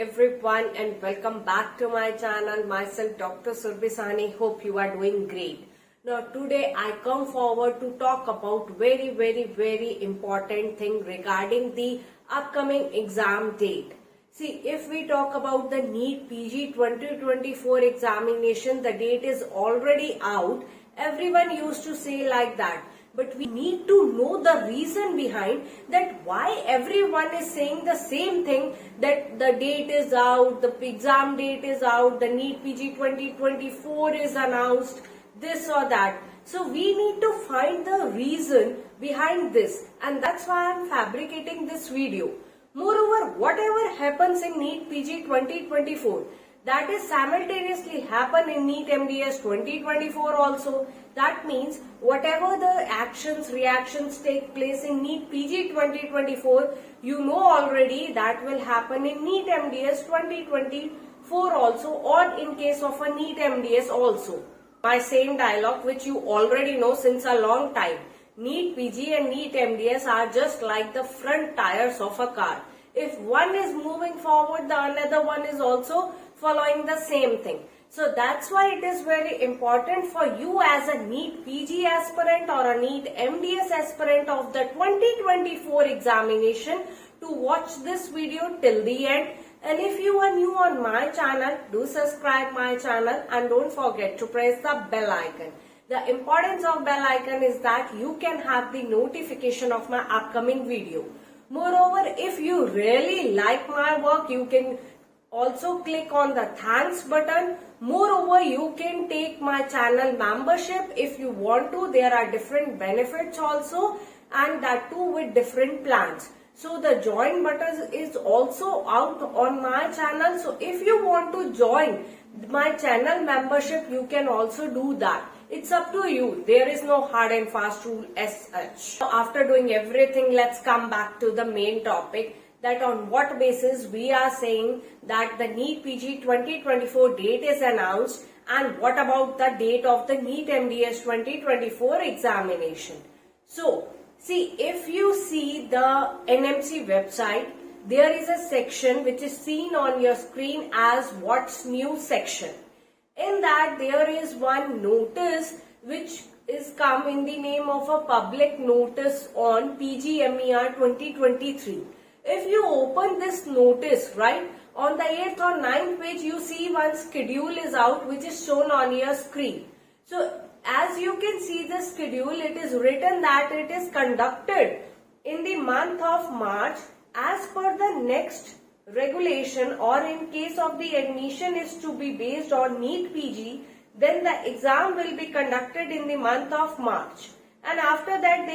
everyone and welcome back to my channel. Myself Dr. Surbhi Sahni. Hope you are doing great. Now today I come forward to talk about very important thing regarding the upcoming exam date. See, if we talk about the NEET PG 2024 examination, the date is already out. Everyone used to say like that. But we need to know the reason behind that why everyone is saying the same thing, that the date is out, the exam date is out, the NEET PG 2024 is announced, this or that. So we need to find the reason behind this, and that's why I am fabricating this video. Moreover, whatever happens in NEET PG 2024, that is simultaneously happen in NEET MDS 2024 also. That means whatever the actions, reactions take place in NEET PG 2024, you know already that will happen in NEET MDS 2024 also, or in case of a NEET MDS also. My same dialogue which you already know since a long time. NEET PG and NEET MDS are just like the front tires of a car. If one is moving forward, the another one is also following the same thing. So that's why it is very important for you as a NEET PG aspirant or a NEET MDS aspirant of the 2024 examination to watch this video till the end. And if you are new on my channel, do subscribe my channel and don't forget to press the bell icon. The importance of bell icon is that you can have the notification of my upcoming video. Moreover, if you really like my work, you can also click on the thanks button. Moreover, you can take my channel membership if you want to. There are different benefits also, and that too with different plans. So the join button is also out on my channel. So if you want to join my channel membership, you can also do that. It's up to you. There is no hard and fast rule as such. So after doing everything, let's come back to the main topic, that on what basis we are saying that the NEET PG 2024 date is announced, and what about the date of the NEET MDS 2024 examination. So see, if you see the NMC website, there is a section which is seen on your screen as what's new section. In that there is one notice which is come in the name of a public notice on PGMER 2023. If you open this notice, right, on the 8th or 9th page you see one schedule is out which is shown on your screen. So as you can see the schedule, it is written that it is conducted in the month of March as per the next regulation, or in case of the admission is to be based on NEET PG, then the exam will be conducted in the month of March. And after that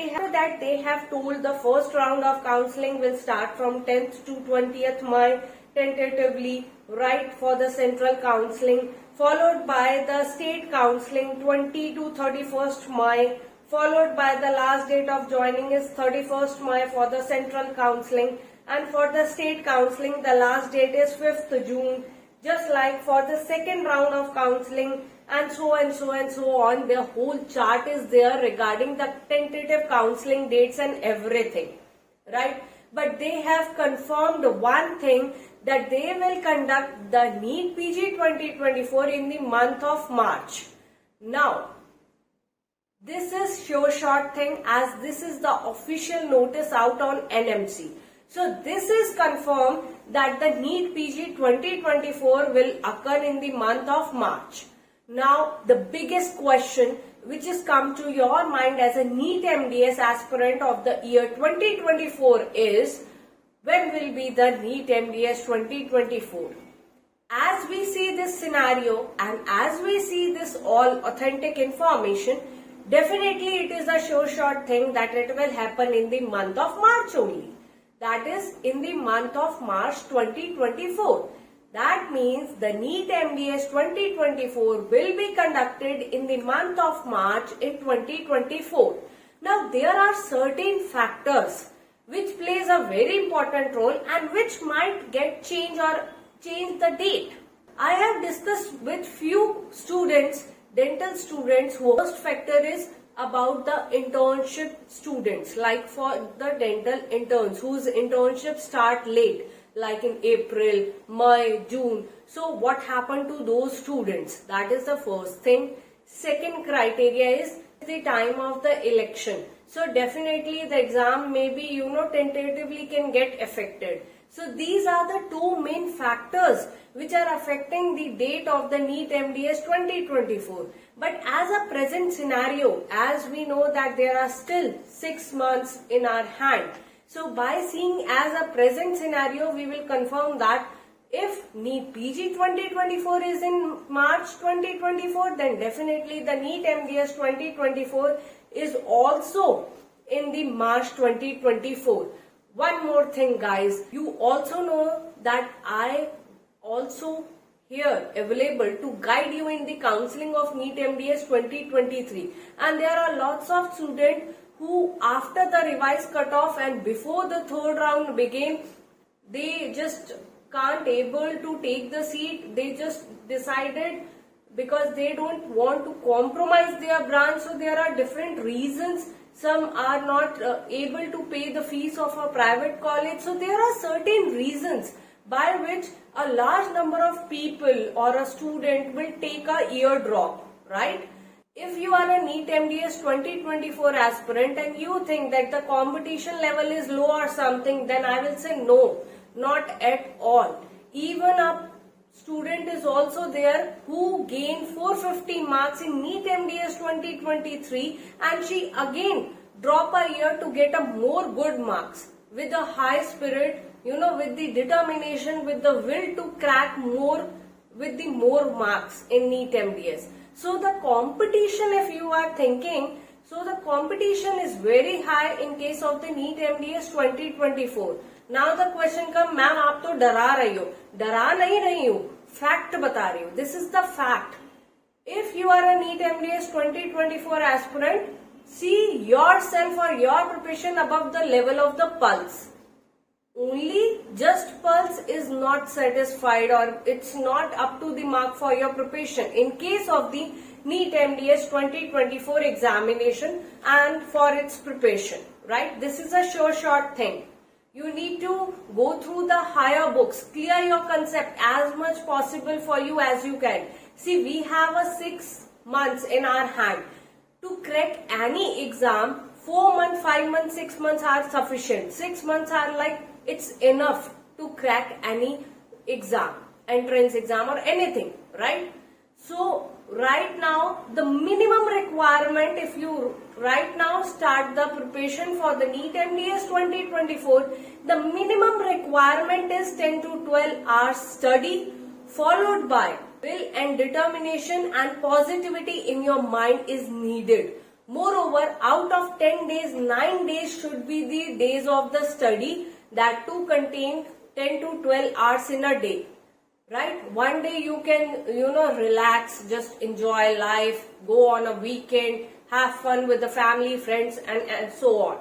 they have told the first round of counseling will start from 10th to 20th May tentatively, right, for the central counseling, followed by the state counseling 20 to 31st May, followed by the last date of joining is 31st May for the central counseling, and for the state counseling the last date is 5th June, just like for the second round of counseling, and so on. The whole chart is there regarding the tentative counseling dates and everything, right? But they have confirmed one thing, that they will conduct the NEET PG 2024 in the month of March. Now, this is sure short thing, as this is the official notice out on NMC. So this is confirmed that the NEET PG 2024 will occur in the month of March. Now the biggest question which has come to your mind as a NEET MDS aspirant of the year 2024 is, when will be the NEET MDS 2024? As we see this scenario and as we see this all authentic information, definitely it is a sure short thing that it will happen in the month of March only. That is in the month of March 2024. That means the NEET MDS 2024 will be conducted in the month of March in 2024. Now there are certain factors which plays a very important role and which might get changed or change the date. I have discussed with few students, dental students, whose first factor is about the internship students, like for the dental interns whose internships start late. like in April, May, June. So what happened to those students? That is the first thing. Second criteria is the time of the election. So definitely the exam maybe tentatively can get affected. So these are the two main factors which are affecting the date of the NEET MDS 2024. But as a present scenario, as we know that there are still 6 months in our hand. So by seeing as a present scenario, we will confirm that if NEET PG 2024 is in March 2024, then definitely the NEET MDS 2024 is also in the March 2024. One more thing guys, you also know that I also here available to guide you in the counseling of NEET MDS 2023, and there are lots of students who after the revised cutoff and before the third round began, they just can't able to take the seat. They just decided because they don't want to compromise their branch. So there are different reasons. Some are not able to pay the fees of a private college. So there are certain reasons by which a large number of people or a student will take a year drop, right? If you are a NEET MDS 2024 aspirant and you think that the competition level is low or something, then I will say no, not at all. Even a student is also there who gained 450 marks in NEET MDS 2023 and she again drop a year to get a more good marks with a high spirit, with the determination, with the will to crack more, with the more marks in NEET MDS. So the competition, if you are thinking, so the competition is very high in case of the NEET MDS 2024. Now the question comes, ma'am आप तो डरा रही हो. डरा नहीं रही हूँ, fact बता रही हूँ. This is the fact. If you are a NEET MDS 2024 aspirant, see yourself or your preparation above the level of the pulse. Only just pulse is not satisfied or it's not up to the mark for your preparation in case of the NEET MDS 2024 examination and for its preparation, right? This is a sure short thing. You need to go through the higher books, clear your concept as much possible for you as you can. See, we have a 6 months in our hand. To crack any exam, 4 months, 5 months, 6 months are sufficient. 6 months are like, it's enough to crack any exam, entrance exam or anything, right? So, right now, the minimum requirement, if you right now start the preparation for the NEET MDS 2024, the minimum requirement is 10 to 12 hours study followed by will and determination and positivity in your mind is needed. Moreover, out of 10 days, 9 days should be the days of the study, that too contain 10 to 12 hours in a day. Right? One day you can, relax, just enjoy life, go on a weekend, have fun with the family, friends and so on.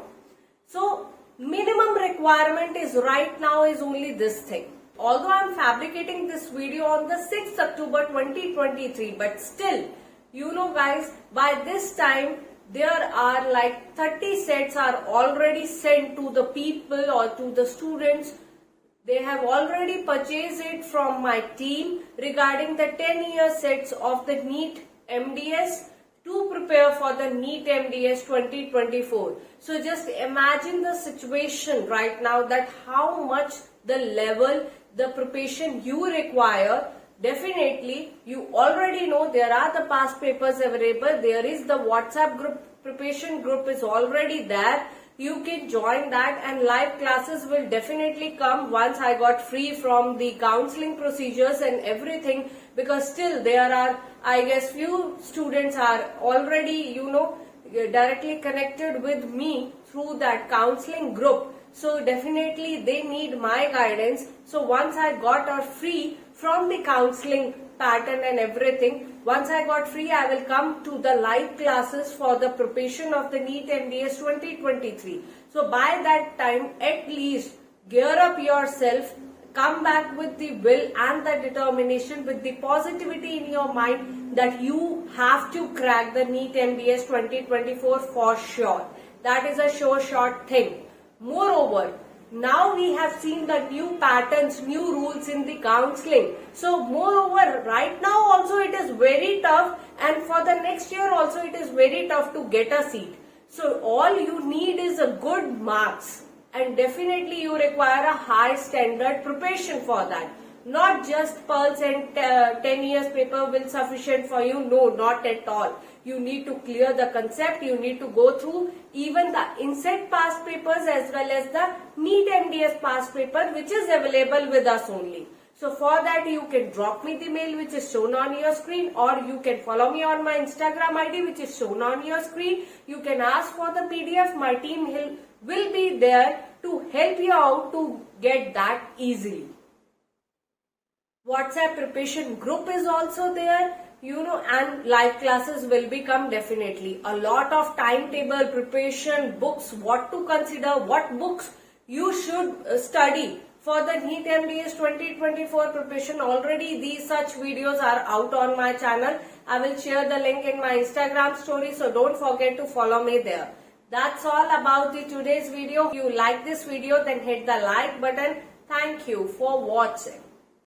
So, minimum requirement is right now is only this thing. Although I am fabricating this video on the 6th October 2023, but still, guys, by this time, there are like 30 sets are already sent to the people or to the students. They have already purchased it from my team regarding the 10-year sets of the NEET MDS to prepare for the NEET MDS 2024. So just imagine the situation right now that how much the level, the preparation you require. Definitely, you already know there are the past papers available. There is the WhatsApp group, preparation group is already there. You can join that and live classes will definitely come once I got free from the counseling procedures and everything, because still there are, I guess, few students are already, directly connected with me through that counseling group. So definitely they need my guidance. So once I got free from the counseling pattern and everything, once I got free, I will come to the live classes for the preparation of the NEET MDS 2023. So by that time, at least gear up yourself, come back with the will and the determination, with the positivity in your mind that you have to crack the NEET MDS 2024 for sure. That is a sure short thing. Moreover, Now we have seen the new patterns, new rules in the counseling. So moreover, right now also it is very tough, and for the next year also it is very tough to get a seat. So all you need is a good marks, and definitely you require a high standard preparation for that. Not just Pearls and 10 years paper will sufficient for you. No, not at all. You need to clear the concept. You need to go through even the INSET past papers as well as the NEET MDS past paper, which is available with us only. So for that you can drop me the mail which is shown on your screen, or you can follow me on my Instagram ID which is shown on your screen. You can ask for the PDF. My team will be there to help you out to get that easily. WhatsApp preparation group is also there, and live classes will become definitely. A lot of timetable, preparation, books, what to consider, what books you should study for the NEET MDS 2024 preparation. Already these such videos are out on my channel. I will share the link in my Instagram story, so don't forget to follow me there. That's all about today's video. If you like this video, then hit the like button. Thank you for watching.